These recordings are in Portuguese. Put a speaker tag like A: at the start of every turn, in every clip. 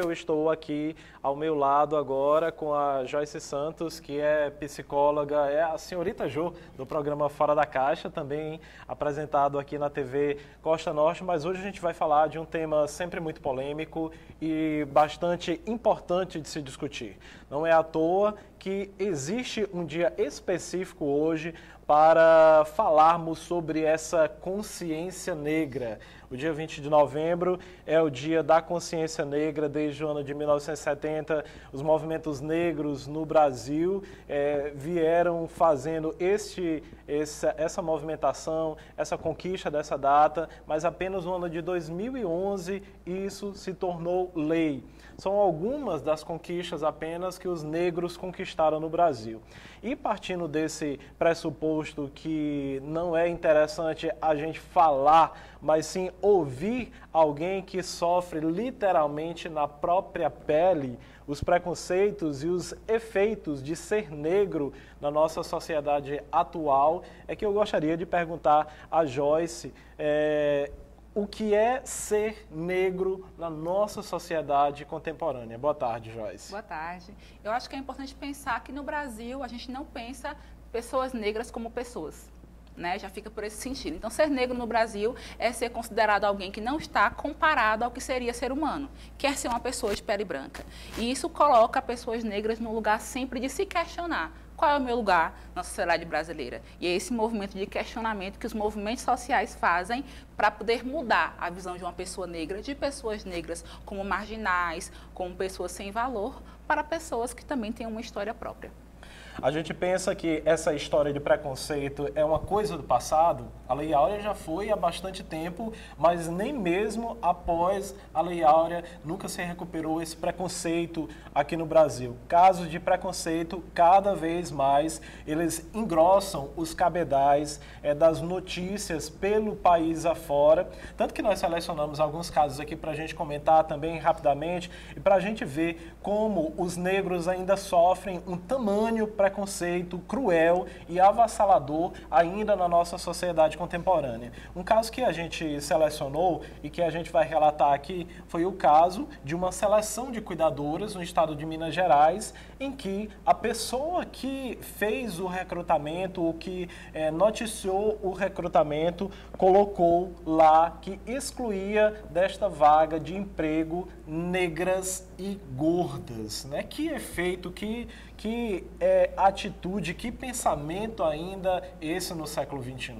A: Eu estou aqui ao meu lado agora com a Joyce Santos, que é psicóloga, é a senhorita Jo, do programa Fora da Caixa, também apresentado aqui na TV Costa Norte, mas hoje a gente vai falar de um tema sempre muito polêmico e bastante importante de se discutir. Não é à toa que existe um dia específico hoje para falarmos sobre essa consciência negra. O dia 20 de novembro é o dia da consciência negra. Desde o ano de 1970, os movimentos negros no Brasil vieram fazendo essa movimentação, essa conquista dessa data, mas apenas no ano de 2011 isso se tornou lei. São algumas das conquistas apenas que os negros conquistaram no Brasil. E partindo desse pressuposto que não é interessante a gente falar, mas sim ouvir alguém que sofre literalmente na própria pele os preconceitos e os efeitos de ser negro na nossa sociedade atual, é que eu gostaria de perguntar a Joyce o que é ser negro na nossa sociedade contemporânea. Boa tarde, Joyce.
B: Boa tarde. Eu acho que é importante pensar que no Brasil a gente não pensa pessoas negras como pessoas. Né, já fica por esse sentido. Então, ser negro no Brasil é ser considerado alguém que não está comparado ao que seria ser humano, quer ser uma pessoa de pele branca. E isso coloca pessoas negras no lugar sempre de se questionar. Qual é o meu lugar na sociedade brasileira? E é esse movimento de questionamento que os movimentos sociais fazem para poder mudar a visão de uma pessoa negra, de pessoas negras como marginais, como pessoas sem valor, para pessoas que também têm uma história própria.
A: A gente pensa que essa história de preconceito é uma coisa do passado. A Lei Áurea já foi há bastante tempo, mas nem mesmo após a Lei Áurea nunca se recuperou esse preconceito aqui no Brasil. Casos de preconceito, cada vez mais, eles engrossam os cabedais das notícias pelo país afora. Tanto que nós selecionamos alguns casos aqui para a gente comentar também rapidamente e para a gente ver como os negros ainda sofrem um tamanho preconceito cruel e avassalador ainda na nossa sociedade contemporânea. Um caso que a gente selecionou e que a gente vai relatar aqui foi o caso de uma seleção de cuidadoras no estado de Minas Gerais, em que a pessoa que fez o recrutamento, o que noticiou o recrutamento, colocou lá que excluía desta vaga de emprego negras e gordas, né? Que efeito, que atitude, que pensamento ainda esse no século XXI?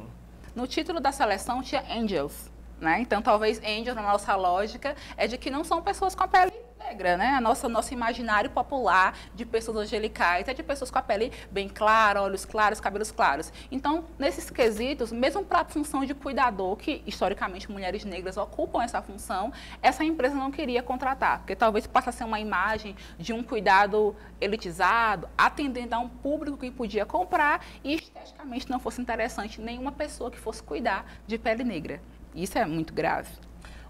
B: No título da seleção tinha Angels, né? Então talvez Angels, na nossa lógica, é de que não são pessoas com a pele negra, né? Nosso imaginário popular de pessoas angelicais é de pessoas com a pele bem clara, olhos claros, cabelos claros. Então, nesses quesitos, mesmo para a função de cuidador, que historicamente mulheres negras ocupam essa função, essa empresa não queria contratar, porque talvez passe a ser uma imagem de um cuidado elitizado, atendendo a um público que podia comprar e esteticamente não fosse interessante nenhuma pessoa que fosse cuidar de pele negra. Isso é muito grave.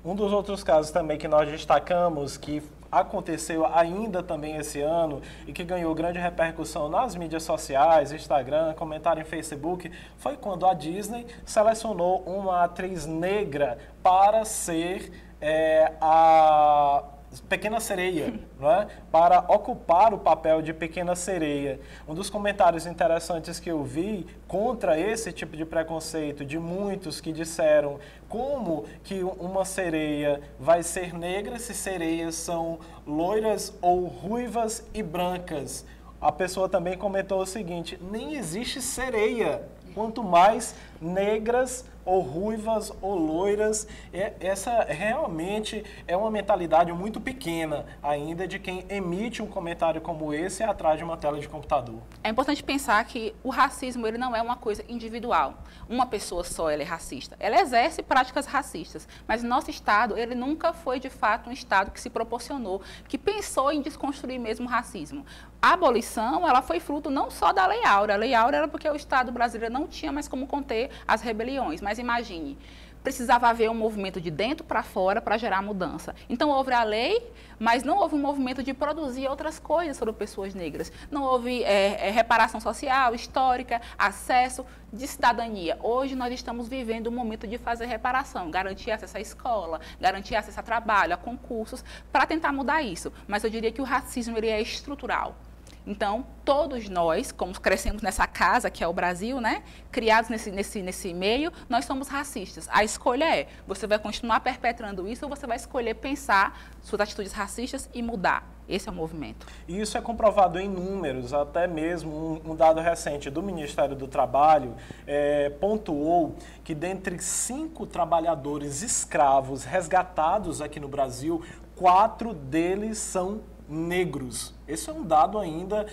A: Um dos outros casos também que nós destacamos, que aconteceu ainda também esse ano e que ganhou grande repercussão nas mídias sociais, Instagram, comentário em Facebook, foi quando a Disney selecionou uma atriz negra para ser a Pequena Sereia, não é? Para ocupar o papel de Pequena Sereia. Um dos comentários interessantes que eu vi contra esse tipo de preconceito de muitos que disseram como que uma sereia vai ser negra se sereias são loiras ou ruivas e brancas. A pessoa também comentou o seguinte: nem existe sereia, quanto mais negras ou ruivas ou loiras. Essa realmente é uma mentalidade muito pequena ainda de quem emite um comentário como esse atrás de uma tela de computador.
B: É importante pensar que o racismo ele não é uma coisa individual. Uma pessoa só ela é racista. Ela exerce práticas racistas, mas nosso Estado ele nunca foi de fato um Estado que se proporcionou, que pensou em desconstruir mesmo o racismo. A abolição ela foi fruto não só da Lei Áurea. A Lei Áurea era porque o Estado brasileiro não tinha mais como conter as rebeliões. Mas imagine, precisava haver um movimento de dentro para fora para gerar mudança. Então, houve a lei, mas não houve um movimento de produzir outras coisas sobre pessoas negras. Não houve reparação social, histórica, acesso de cidadania. Hoje, nós estamos vivendo um momento de fazer reparação, garantir acesso à escola, garantir acesso a trabalho, a concursos, para tentar mudar isso. Mas eu diria que o racismo ele é estrutural. Então, todos nós, como crescemos nessa casa, que é o Brasil, né, criados nesse meio, nós somos racistas. A escolha é, você vai continuar perpetrando isso ou você vai escolher pensar suas atitudes racistas e mudar. Esse é o movimento.
A: E isso é comprovado em números, até mesmo um dado recente do Ministério do Trabalho pontuou que dentre 5 trabalhadores escravos resgatados aqui no Brasil, 4 deles são negros. Esse é um dado ainda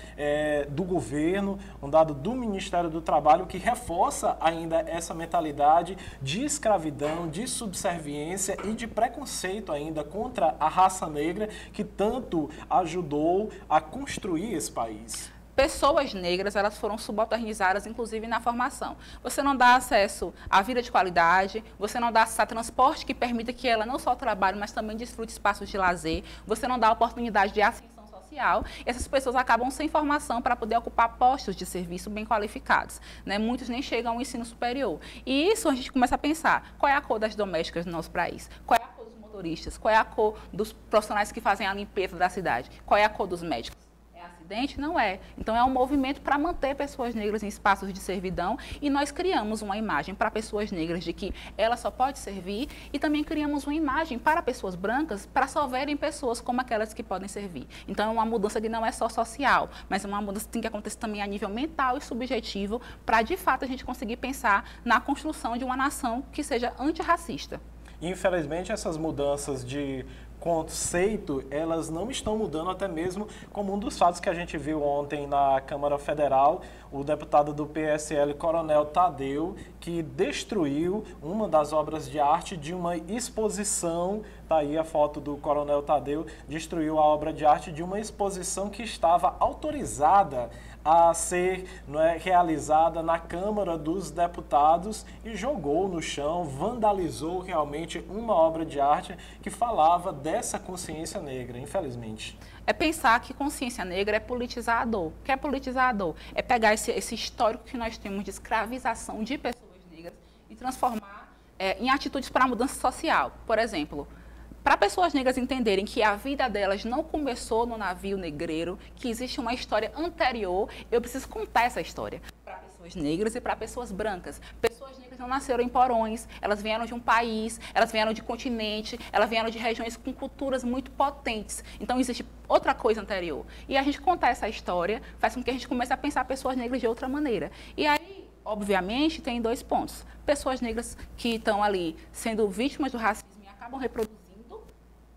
A: do governo, um dado do Ministério do Trabalho que reforça ainda essa mentalidade de escravidão, de subserviência e de preconceito ainda contra a raça negra que tanto ajudou a construir esse país.
B: Pessoas negras, elas foram subalternizadas, inclusive na formação. Você não dá acesso à vida de qualidade, você não dá acesso a transporte que permita que ela não só trabalhe, mas também desfrute espaços de lazer, você não dá oportunidade de ascensão social, e essas pessoas acabam sem formação para poder ocupar postos de serviço bem qualificados, né? Muitos nem chegam ao ensino superior. E isso a gente começa a pensar, qual é a cor das domésticas do nosso país? Qual é a cor dos motoristas? Qual é a cor dos profissionais que fazem a limpeza da cidade? Qual é a cor dos médicos? Não é. Então, é um movimento para manter pessoas negras em espaços de servidão e nós criamos uma imagem para pessoas negras de que ela só pode servir e também criamos uma imagem para pessoas brancas para só verem pessoas como aquelas que podem servir. Então, é uma mudança que não é só social, mas é uma mudança que tem que acontecer também a nível mental e subjetivo para, de fato, a gente conseguir pensar na construção de uma nação que seja antirracista.
A: Infelizmente, essas mudanças de conceito, elas não estão mudando, até mesmo como um dos fatos que a gente viu ontem na Câmara Federal, o deputado do PSL, Coronel Tadeu, que destruiu uma das obras de arte de uma exposição, tá aí a foto do Coronel Tadeu, destruiu a obra de arte de uma exposição que estava autorizada a ser realizada na Câmara dos Deputados e jogou no chão, vandalizou realmente uma obra de arte que falava dessa consciência negra, infelizmente.
B: É pensar que consciência negra é politizar a dor. O que é politizar a dor? É pegar esse histórico que nós temos de escravização de pessoas negras e transformar em atitudes para a mudança social. Por exemplo, para pessoas negras entenderem que a vida delas não começou no navio negreiro, que existe uma história anterior, eu preciso contar essa história para pessoas negras e para pessoas brancas. Pessoas negras não nasceram em porões, elas vieram de um país, elas vieram de continente, elas vieram de regiões com culturas muito potentes. Então, existe outra coisa anterior. E a gente contar essa história faz com que a gente comece a pensar pessoas negras de outra maneira. E aí, obviamente, tem 2 pontos. Pessoas negras que estão ali sendo vítimas do racismo e acabam reproduzindo,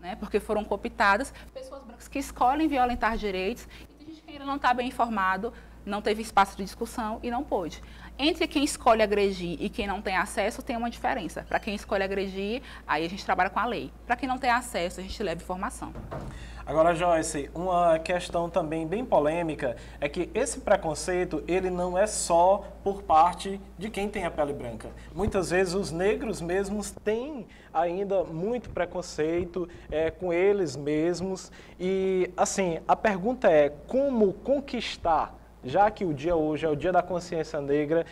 B: né, porque foram cooptadas, pessoas brancas que escolhem violentar direitos, e tem gente que ainda não está bem informado, não teve espaço de discussão e não pôde. Entre quem escolhe agredir e quem não tem acesso, tem uma diferença. Para quem escolhe agredir, aí a gente trabalha com a lei. Para quem não tem acesso, a gente leva informação.
A: Agora, Joyce, uma questão também bem polêmica é que esse preconceito, ele não é só por parte de quem tem a pele branca. Muitas vezes os negros mesmos têm ainda muito preconceito com eles mesmos. E, assim, a pergunta é como conquistar, já que o dia hoje é o Dia da Consciência Negra,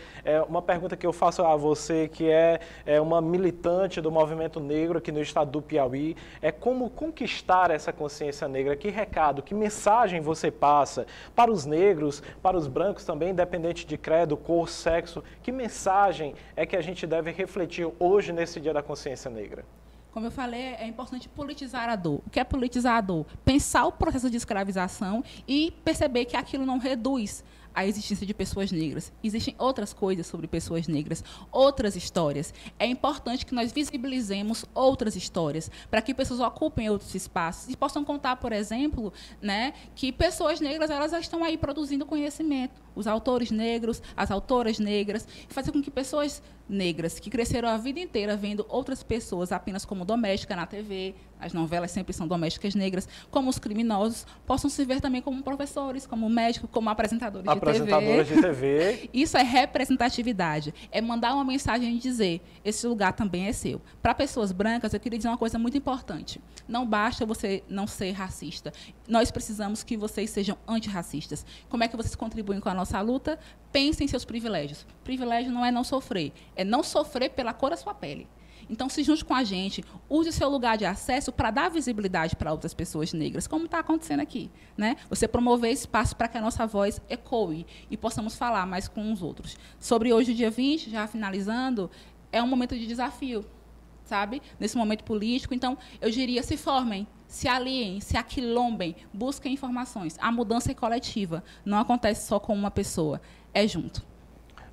A: uma pergunta que eu faço a você, que é uma militante do movimento negro aqui no estado do Piauí, é como conquistar essa consciência negra, que recado, que mensagem você passa para os negros, para os brancos também, independente de credo, cor, sexo, que mensagem é que a gente deve refletir hoje nesse Dia da Consciência Negra?
B: Como eu falei, é importante politizar a dor. O que é politizar a dor? Pensar o processo de escravização e perceber que aquilo não reduz a existência de pessoas negras. Existem outras coisas sobre pessoas negras, outras histórias. É importante que nós visibilizemos outras histórias, para que pessoas ocupem outros espaços e possam contar, por exemplo, né, que pessoas negras elas já estão aí produzindo conhecimento. Os autores negros, as autoras negras, fazer com que pessoas negras que cresceram a vida inteira vendo outras pessoas apenas como doméstica na TV, as novelas sempre são domésticas negras, como os criminosos, possam se ver também como professores, como médicos, como apresentadores de
A: apresentadoras de TV.
B: Isso é representatividade. É mandar uma mensagem e dizer, esse lugar também é seu. Para pessoas brancas, eu queria dizer uma coisa muito importante. Não basta você não ser racista. Nós precisamos que vocês sejam antirracistas. Como é que vocês contribuem com a nossa luta? Pensem em seus privilégios. Privilégio não é não sofrer. É não sofrer pela cor da sua pele. Então, se junte com a gente, use o seu lugar de acesso para dar visibilidade para outras pessoas negras, como está acontecendo aqui. Né? Você promover espaço para que a nossa voz ecoe e possamos falar mais com os outros. Sobre hoje, o dia 20, já finalizando, é um momento de desafio, sabe? Nesse momento político. Então, eu diria, se formem, se aliem, se aquilombem, busquem informações. A mudança é coletiva, não acontece só com uma pessoa, é junto.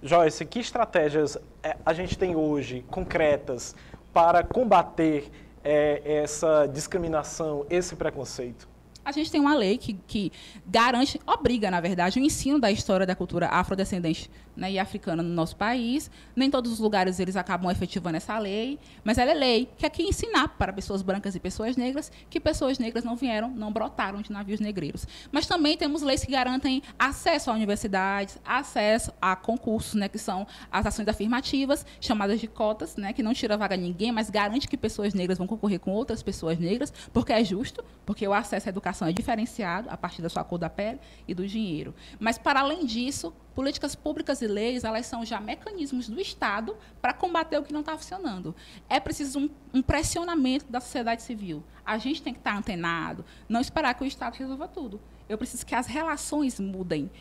A: Joyce, que estratégias a gente tem hoje, concretas, para combater essa discriminação, esse preconceito?
B: A gente tem uma lei que garante, obriga, na verdade, o ensino da história da cultura afrodescendente, né, e africana no nosso país. Nem todos os lugares eles acabam efetivando essa lei, mas ela é lei que quer ensinar para pessoas brancas e pessoas negras que pessoas negras não brotaram de navios negreiros. Mas também temos leis que garantem acesso a universidades, acesso a concursos, né, que são as ações afirmativas, chamadas de cotas, né, que não tira vaga a ninguém, mas garante que pessoas negras vão concorrer com outras pessoas negras, porque é justo, porque o acesso à educação é diferenciado a partir da sua cor da pele e do dinheiro. Mas, para além disso, políticas públicas e leis, elas são já mecanismos do Estado para combater o que não está funcionando. É preciso um pressionamento da sociedade civil. A gente tem que estar antenado, não esperar que o Estado resolva tudo. Eu preciso que as relações mudem.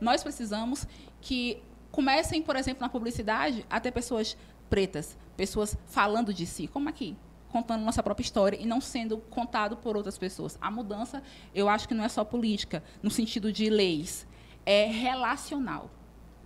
B: Nós precisamos que comecem, por exemplo, na publicidade, a ter pessoas pretas, pessoas falando de si, como aqui, contando nossa própria história e não sendo contado por outras pessoas. A mudança, eu acho que não é só política, no sentido de leis, é relacional.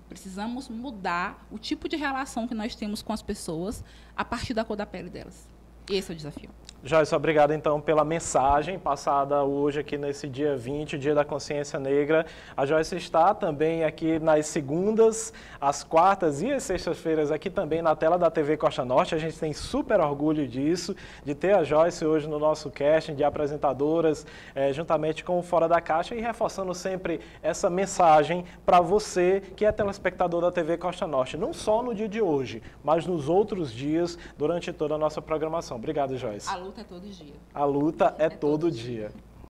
B: Precisamos mudar o tipo de relação que nós temos com as pessoas a partir da cor da pele delas. Esse é o desafio.
A: Joyce, obrigado, então, pela mensagem passada hoje aqui nesse dia 20, Dia da Consciência Negra. A Joyce está também aqui nas segundas, às quartas e às sextas-feiras aqui também na tela da TV Costa Norte. A gente tem super orgulho disso, de ter a Joyce hoje no nosso casting de apresentadoras, juntamente com o Fora da Caixa e reforçando sempre essa mensagem para você que é telespectador da TV Costa Norte, não só no dia de hoje, mas nos outros dias, durante toda a nossa programação. Obrigado, Joyce.
B: A luta é todo dia.
A: A luta é todo dia.